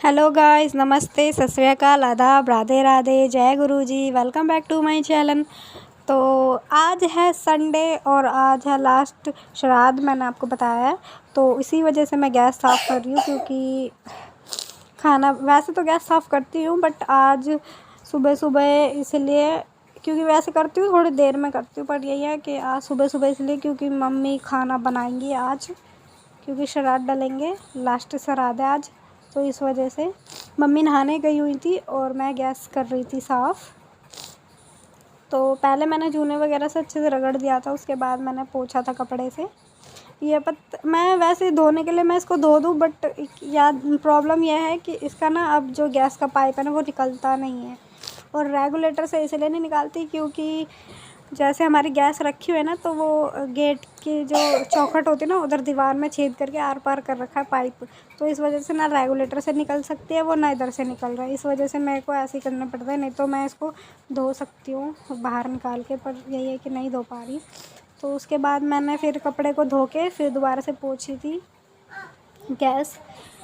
Hello guys, नमस्ते, सत श्री अकाल, आदाब, राधे राधे, जय guru ji. Welcome back to my channel. तो आज है संडे और आज है लास्ट श्राद्ध, मैंने आपको बताया है। तो इसी वजह से मैं गैस साफ़ कर रही हूँ, क्योंकि खाना वैसे तो गैस साफ़ करती हूँ, बट आज सुबह सुबह इसलिए, क्योंकि वैसे करती हूँ थोड़ी देर में करती हूँ, पर यही है कि आज सुबह सुबह इसलिए क्योंकि मम्मी खाना बनाएंगी आज, क्योंकि श्राद्ध डालेंगे, लास्ट श्राद्ध है आज। तो इस वजह से मम्मी नहाने गई हुई थी और मैं गैस कर रही थी साफ़। तो पहले मैंने जूने वगैरह से अच्छे से रगड़ दिया था, उसके बाद मैंने पोंछा था कपड़े से। मैं वैसे धोने के लिए मैं इसको धो दूँ, बट याद प्रॉब्लम यह है कि इसका ना अब जो गैस का पाइप है ना वो निकलता नहीं है, और रेगुलेटर से इसलिए नहीं निकालती क्योंकि जैसे हमारी गैस रखी हुई है ना, तो वो गेट की जो चौखट होती है ना, उधर दीवार में छेद करके आर पार कर रखा है पाइप। तो इस वजह से ना रेगुलेटर से निकल सकती है वो, ना इधर से निकल रहा है। इस वजह से मेरे को ऐसे ही करना पड़ता है, नहीं तो मैं इसको धो सकती हूँ बाहर निकाल के, पर यही है कि नहीं धो पा रही। तो उसके बाद मैंने फिर कपड़े को धो के फिर दोबारा से पोंछी थी गैस।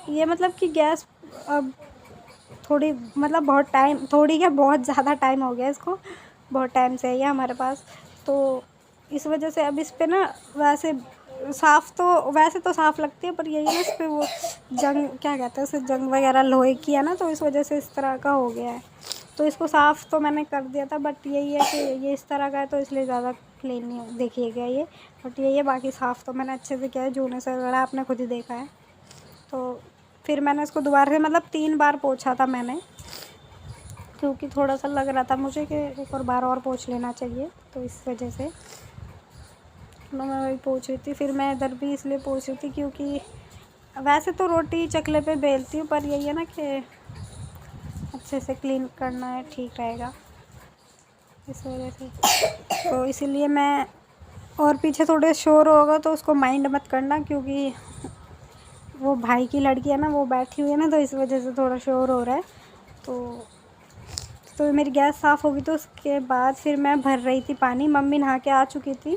ये मतलब कि गैस अब थोड़ी मतलब बहुत टाइम, थोड़ी क्या बहुत ज़्यादा टाइम हो गया इसको, बहुत टाइम से है ये हमारे पास। तो इस वजह से अब इस पे ना वैसे वैसे तो साफ़ लगती है, पर यही है ना, इस पे वो जंग क्या कहते हैं उसे, जंग वगैरह लोहे की है ना, तो इस वजह से इस तरह का हो गया है। तो इसको साफ़ तो मैंने कर दिया था, बट यही है कि ये इस तरह का है, तो इसलिए ज़्यादा क्लीन नहीं देखिएगा ये, बट यही है। बाकी साफ़ तो मैंने अच्छे से किया है, जूने से रगड़ा, आपने खुद ही देखा है। तो फिर मैंने इसको दोबारा से मतलब 3 बार पोंछा था मैंने, क्योंकि थोड़ा सा लग रहा था मुझे कि एक और बार और पोंछ लेना चाहिए, तो इस वजह से मैं वही पोंछ रही थी। फिर मैं इधर भी इसलिए पोंछ रही थी क्योंकि वैसे तो रोटी चकले पे बेलती हूँ, पर यही है ना कि अच्छे से क्लीन करना है, ठीक रहेगा, इस वजह से। तो इसीलिए मैं, और पीछे थोड़े शोर होगा तो उसको माइंड मत करना, क्योंकि वो भाई की लड़की है ना, वो बैठी हुई है ना, तो इस वजह से थोड़ा शोर हो रहा है। तो मेरी गैस साफ़ होगी, तो उसके बाद फिर मैं भर रही थी पानी। मम्मी नहा के आ चुकी थी,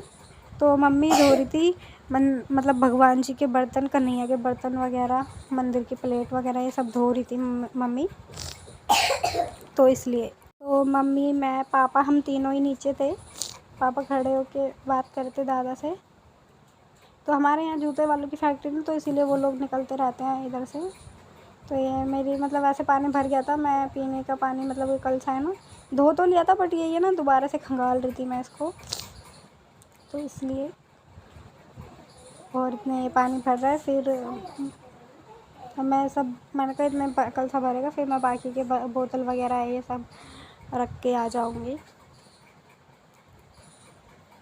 तो मम्मी धो रही थी मतलब भगवान जी के बर्तन, कन्हैया के बर्तन वगैरह, मंदिर की प्लेट वगैरह, ये सब धो रही थी मम्मी। तो इसलिए तो मम्मी, मैं, पापा, हम तीनों ही नीचे थे। पापा खड़े होके बात कर रहे थे दादा से। तो हमारे यहाँ जूते वालों की फैक्ट्री थी, तो इसीलिए वो लोग निकलते रहते हैं इधर से। तो ये मेरी मतलब ऐसे पानी भर गया था, मैं पीने का पानी मतलब ये कल सा है ना, धो तो लिया था, बट यही है ना, दोबारा से खंगाल रही थी मैं इसको, तो इसलिए। और इतने पानी भर रहा है, फिर मैंने कहा इतने कल सा भरेगा, फिर मैं बाकी के बोतल वगैरह है ये सब रख के आ जाऊँगी।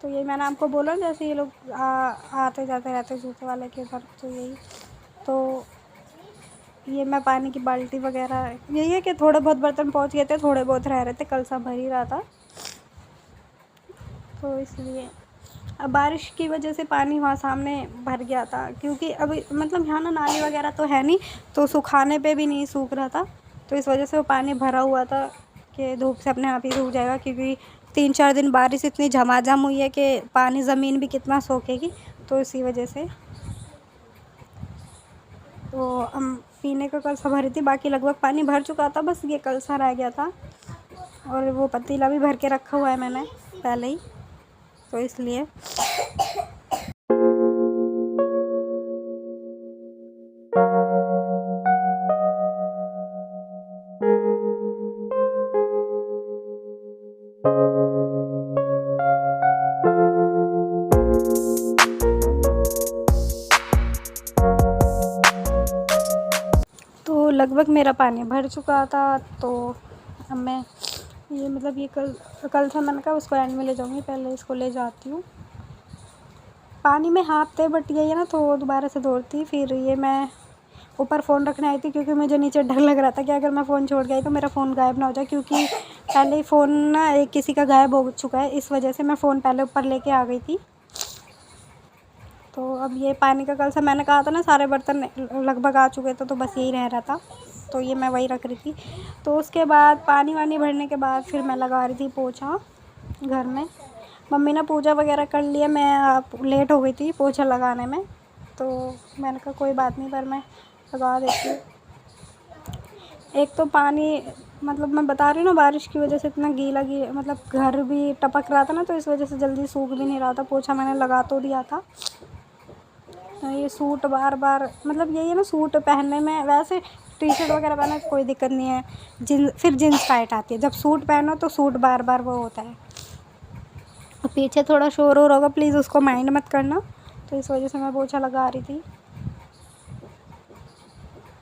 तो यही मैंने आपको बोला, जैसे ये लोग आते जाते रहते जूते वाले के घर, तो यही। तो ये मैं पानी की बाल्टी वगैरह, यही है कि थोड़े बहुत बर्तन पहुंच गए थे, थोड़े बहुत रह रहे थे, कल सा भर ही रहा था, तो इसलिए। अब बारिश की वजह से पानी वहाँ सामने भर गया था, क्योंकि अभी मतलब यहाँ ना नाली वगैरह तो है नहीं, तो सुखाने पे भी नहीं सूख रहा था, तो इस वजह से वो पानी भरा हुआ था कि धूप से अपने आप ही सूख जाएगा, क्योंकि 3-4 दिन बारिश इतनी झमाझम हुई है कि पानी ज़मीन भी कितना सोखेगी, तो इसी वजह से। तो हम पीने का कलसा भरी थी, बाकी लगभग पानी भर चुका था, बस ये कलसा रह गया था, और वो पतीला भी भर के रखा हुआ है मैंने पहले ही, तो इसलिए। तो लगभग मेरा पानी भर चुका था, तो अब मैं ये मतलब ये कल से मैंने कहा उसको एंड में ले जाऊँगी, पहले इसको ले जाती हूँ। पानी में हाथ थे, बट यही है ना, तो दोबारा से दौड़ती। फिर ये मैं ऊपर फ़ोन रखने आई थी, क्योंकि मुझे नीचे डर लग रहा था कि अगर मैं फ़ोन छोड़ गई तो मेरा फ़ोन गायब ना हो जाए, क्योंकि पहले ही फ़ोन ना एक किसी का गायब हो चुका है, इस वजह से मैं फ़ोन पहले ऊपर लेके आ गई थी। तो अब ये पानी का कल से मैंने कहा था ना, सारे बर्तन लगभग आ चुके थे, तो बस यही रह रहा था, तो ये मैं वही रख रही थी। तो उसके बाद पानी वानी भरने के बाद फिर मैं लगा रही थी पोछा घर में। मम्मी ने पूजा वगैरह कर लिया, मैं लेट हो गई थी पोछा लगाने में, तो मैंने कहा कोई बात नहीं, पर मैं लगा देती हूँ। एक तो पानी मतलब मैं बता रही हूँ ना, बारिश की वजह से इतना गीला मतलब घर भी टपक रहा था ना, तो इस वजह से जल्दी सूख भी नहीं रहा था। पोछा मैंने लगा तो दिया था। तो ये सूट बार बार मतलब यही है ना, सूट पहनने में वैसे टी शर्ट वगैरह पहने तो कोई दिक्कत नहीं है, फिर जीन्स टाइट आती है। जब सूट पहनो तो सूट बार बार वो होता है। और पीछे थोड़ा शोर हो होगा, प्लीज़ उसको माइंड मत करना। तो इस वजह से मैं पोछा लगा रही थी।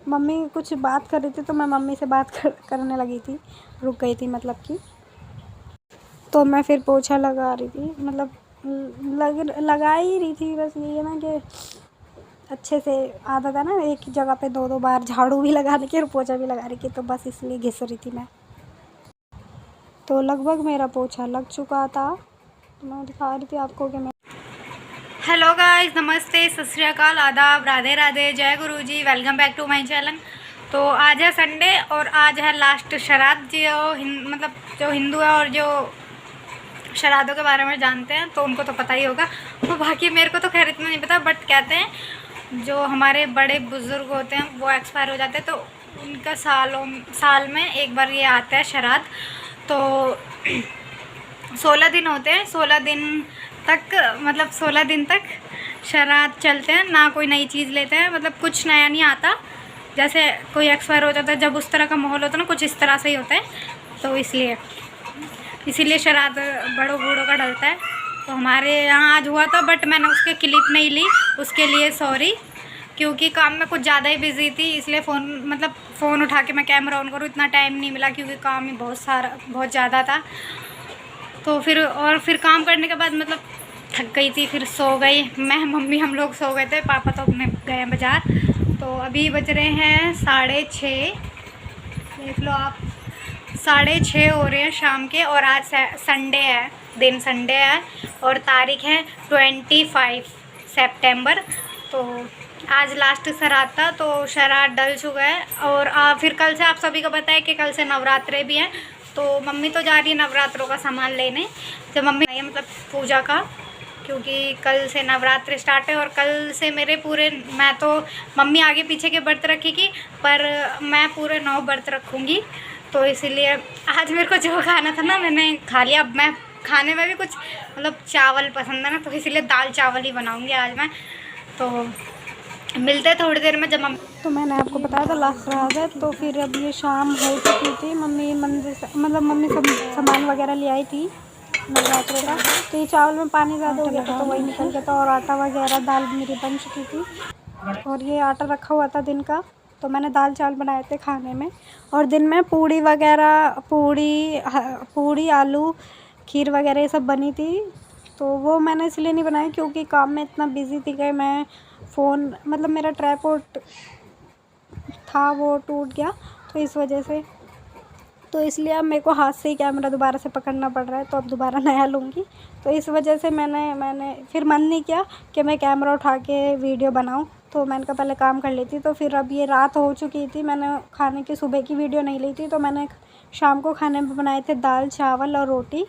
मम्मी कुछ बात कर रही थी तो मैं मम्मी से बात करने लगी थी, रुक गई थी मतलब कि। तो मैं फिर पोछा लगा रही थी, मतलब लगा ही रही थी। बस यही है ना कि अच्छे से आदत है ना, एक ही जगह पे दो दो बार झाड़ू भी लगाने की और पोछा भी लगा रही थी, तो बस इसलिए घिस रही थी मैं। तो लगभग मेरा पोछा लग चुका था, तो मैं दिखा रही थी आपको कि मैं। हेलो गाइस, नमस्ते, सत श्री अकाल, आदाब, राधे राधे, जय guru ji. Welcome back to my channel. तो आज है संडे और आज है लास्ट श्राद्ध। जो मतलब जो हिंदू है और जो श्राद्धों के बारे में जानते हैं तो उनको तो पता ही होगा। वो बाकी मेरे को तो खैर इतना नहीं पता, बट कहते हैं जो हमारे बड़े बुज़ुर्ग होते हैं वो एक्सपायर हो जाते हैं, तो उनका साल में एक बार ये आता है श्राद्ध। तो 16 दिन होते हैं, 16 दिन तक, मतलब 16 दिन तक श्राद्ध चलते हैं ना। कोई नई चीज़ लेते हैं, मतलब कुछ नया नहीं आता। जैसे कोई एक्सपायर हो जाता है, जब उस तरह का माहौल होता है ना, कुछ इस तरह से ही होता है। तो इसीलिए श्राद्ध बड़ों बूढ़ों का डलता है। तो हमारे यहाँ आज हुआ था, बट मैंने उसके क्लिप नहीं ली, उसके लिए सॉरी। क्योंकि काम में कुछ ज़्यादा ही बिजी थी, इसलिए फ़ोन उठा के मैं कैमरा ऑन करूँ इतना टाइम नहीं मिला, क्योंकि काम ही बहुत ज़्यादा था। तो फिर काम करने के बाद मतलब थक गई थी, फिर सो गई मैं, मम्मी, हम लोग सो गए थे। पापा तो अपने गए हैं बाज़ार। तो अभी बज रहे हैं 6:30, देख लो आप, 6:30 हो रहे हैं शाम के। और आज संडे है, दिन संडे है और तारीख है 25 सितंबर। तो आज लास्ट श्राद्ध था, तो श्राद्ध डल चुका है। और फिर कल से आप सभी को पता है कि कल से नवरात्रे भी हैं। तो मम्मी तो जा रही है नवरात्रों का सामान लेने। जब मम्मी आई है मतलब पूजा का, क्योंकि कल से नवरात्रि स्टार्ट है। और कल से मेरे पूरे, मैं तो मम्मी आगे पीछे के व्रत रखेगी, पर मैं पूरे 9 व्रत रखूँगी। तो इसीलिए आज मेरे को जो खाना था ना मैंने खा लिया। अब मैं खाने में भी कुछ मतलब चावल पसंद है ना, तो इसीलिए दाल चावल ही बनाऊँगी आज मैं। तो मिलते हैं थोड़ी देर में जब तो मैंने आपको बताया था लास्ट श्राद्ध है। तो फिर अब ये शाम हो चुकी थी, मम्मी मंदिर से मतलब मम्मी सब सामान वगैरह ले आई थी नवरात्रों का। तो ये चावल में पानी ज़्यादा हो गया था तो वही निकल गया था, और आटा वगैरह दाल मेरी बन चुकी थी। और ये आटा रखा हुआ था दिन का, तो मैंने दाल चावल बनाए थे खाने में। और दिन में पूड़ी वगैरह, पूड़ी आलू खीर वगैरह ये सब बनी थी। तो वो मैंने इसलिए नहीं बनाया क्योंकि काम में इतना बिज़ी थी कि मैं फ़ोन मतलब मेरा ट्राइपॉड था वो टूट गया, तो इस वजह से। तो इसलिए अब मेरे को हाथ से ही कैमरा दोबारा से पकड़ना पड़ रहा है, तो अब दोबारा नया लूँगी। तो इस वजह से मैंने फिर मन नहीं किया कि मैं कैमरा उठा के वीडियो बनाऊँ। तो मैंने कहा पहले काम कर लेती। तो फिर अब ये रात हो चुकी थी, मैंने खाने की सुबह की वीडियो नहीं ली थी। तो मैंने शाम को खाने में बनाए थे दाल चावल और रोटी।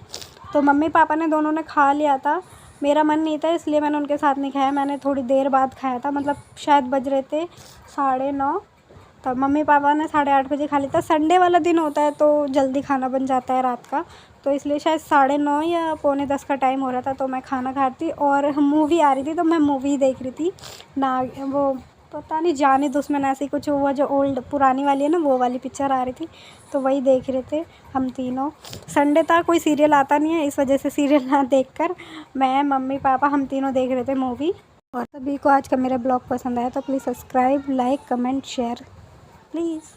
तो मम्मी पापा ने दोनों ने खा लिया था, मेरा मन नहीं था इसलिए मैंने उनके साथ नहीं खाया। मैंने थोड़ी देर बाद खाया था, मतलब शायद बज रहे थे 9:30। तब मम्मी पापा ने 8:30 बजे खा लिया था। संडे वाला दिन होता है तो जल्दी खाना बन जाता है रात का, तो इसलिए शायद 9:30 या 9:45 का टाइम हो रहा था। तो मैं खाना खा रही थी और मूवी आ रही थी, तो मैं मूवी देख रही थी ना, वो पता नहीं जाने दुश्मन ऐसी कुछ, वो जो ओल्ड पुरानी वाली है ना, वो वाली पिक्चर आ रही थी, तो वही देख रहे थे हम तीनों। संडे था, कोई सीरियल आता नहीं है, इस वजह से सीरियल ना देखकर मैं, मम्मी पापा, हम तीनों देख रहे थे मूवी। और सभी को आज का मेरा ब्लॉग पसंद आया तो please subscribe, like, comment, share please.